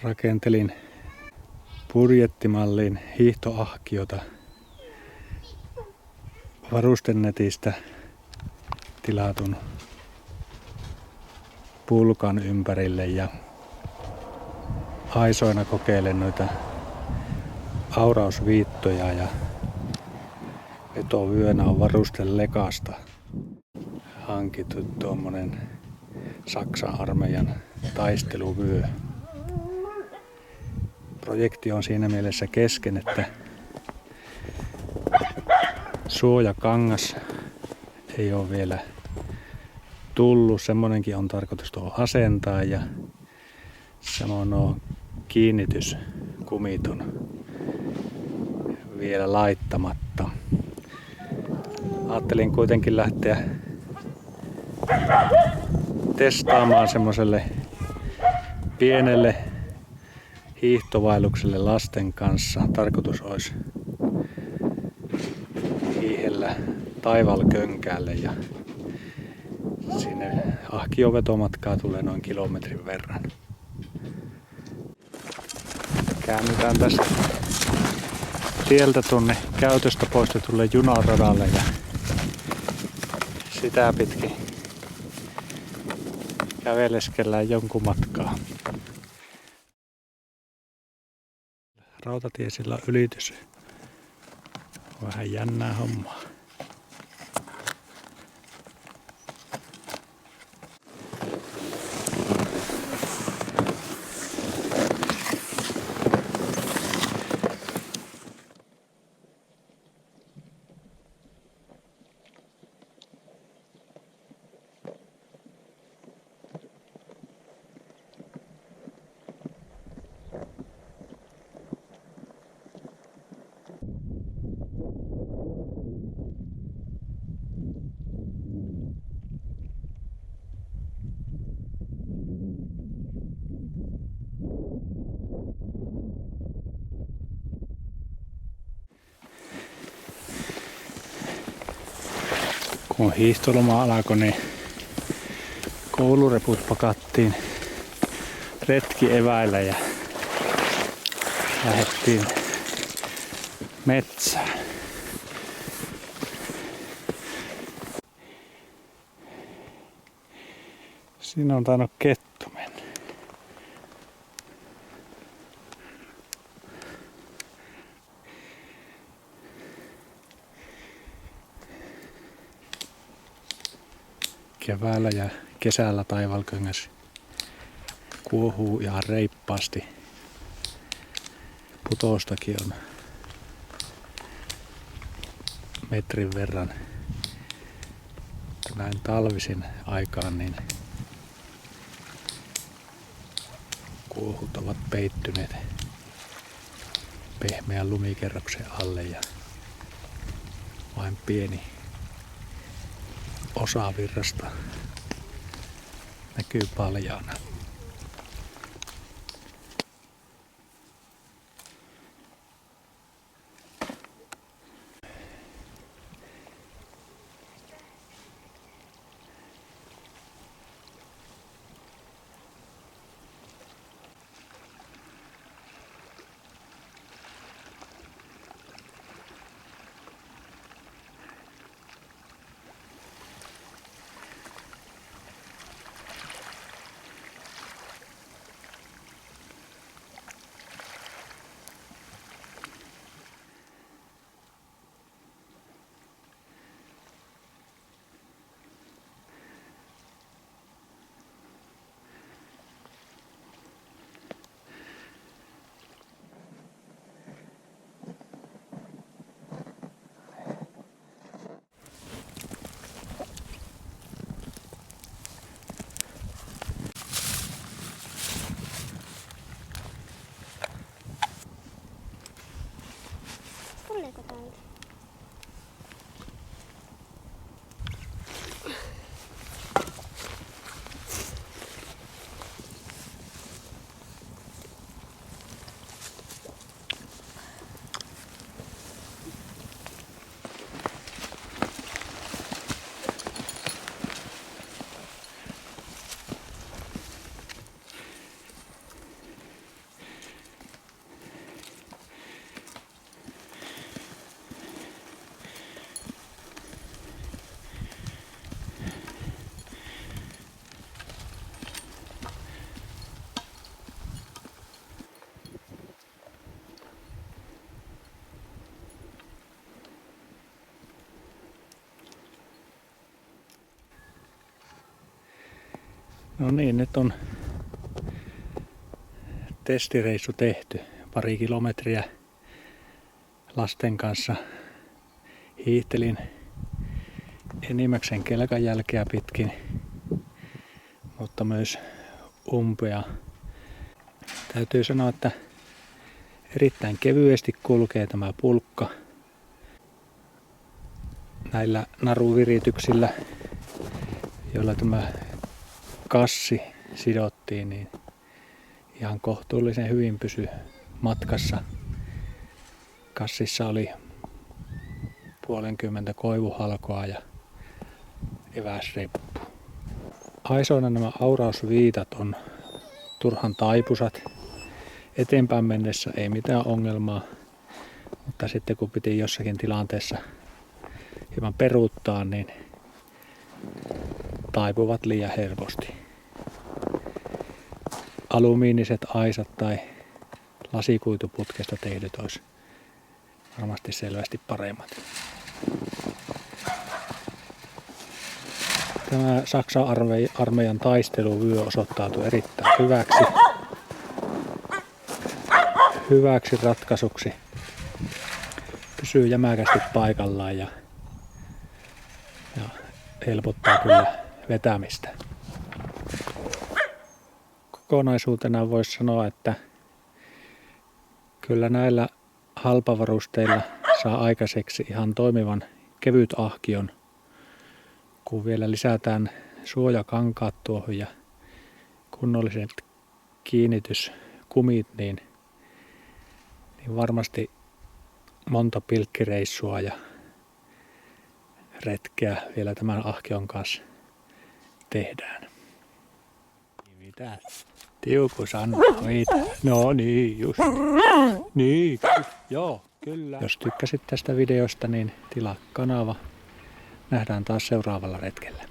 Rakentelin budjettimallin hiihtoahkiota varustenetistä tilatun pulkan ympärille ja aisoina kokeilen noita aurausviittoja ja vetovyönä on varustelekasta hankittu tuommoinen Saksan armeijan taisteluvyö. Projekti on siinä mielessä kesken, että suojakangas ei ole vielä tullut. Semmonenkin on tarkoitus tuohon asentaa ja samoin nuo kiinnityskumit on vielä laittamatta. Ajattelin kuitenkin lähteä testaamaan semmoselle pienelle hiihtovailukselle lasten kanssa. Tarkoitus olisi hiihellä Taivalkönkäälle ja sinne ahkiovetomatkaa tulee noin kilometrin verran. Käännytään tässä tieltä tuonne käytöstä poistetulle junaradalle ja sitä pitkin käveleskellään jonkun matkaa. Rautatiesillä ylitys. Vähän jännää hommaa. Kun hiihtoloma alkoi, niin koulureput pakattiin retkieväillä ja lähdettiin metsään. Siinä on tainnut kettu mennä. Keväällä ja kesällä Taivalköngäs kuohuu ihan reippaasti. Putostakin on metrin verran. Näin talvisin aikaan niin kuohut ovat peittyneet pehmeän lumikerroksen alle ja vain pieni osa virrasta näkyy paljaana. No niin, nyt on testireissu tehty. 2 kilometriä lasten kanssa hiihtelin enimmäkseen kelkajälkeä pitkin, mutta myös umpea. Täytyy sanoa, että erittäin kevyesti kulkee tämä pulkka. Näillä naruvirityksillä, joilla tämä kassi sidottiin, niin ihan kohtuullisen hyvin pysyi matkassa. Kassissa oli 50 koivuhalkoa ja eväsreppu. Aisoina nämä aurausviitat on turhan taipusat. Eteenpäin mennessä ei mitään ongelmaa, mutta sitten kun piti jossakin tilanteessa hieman peruuttaa, niin taipuvat liian helposti. Alumiiniset aisat tai lasikuituputkesta tehdyt olisi varmasti selvästi paremmat. Tämä Saksan armeijan taisteluvyö osoittautui erittäin hyväksi ratkaisuksi. Pysyy jämäkästi paikallaan ja helpottaa kyllä vetämistä. Kokonaisuutena voisi sanoa, että kyllä näillä halpavarusteilla saa aikaiseksi ihan toimivan kevyt ahkion. Kun vielä lisätään suojakankaat tuohon ja kunnolliset kiinnityskumit, niin varmasti monta pilkkireissua ja retkeä vielä tämän ahkion kanssa tehdään. Mitä? Tiuku sanoo, mitä? No niin, just. Niin, joo, kyllä. Jos tykkäsit tästä videosta, niin tilaa kanava. Nähdään taas seuraavalla retkellä.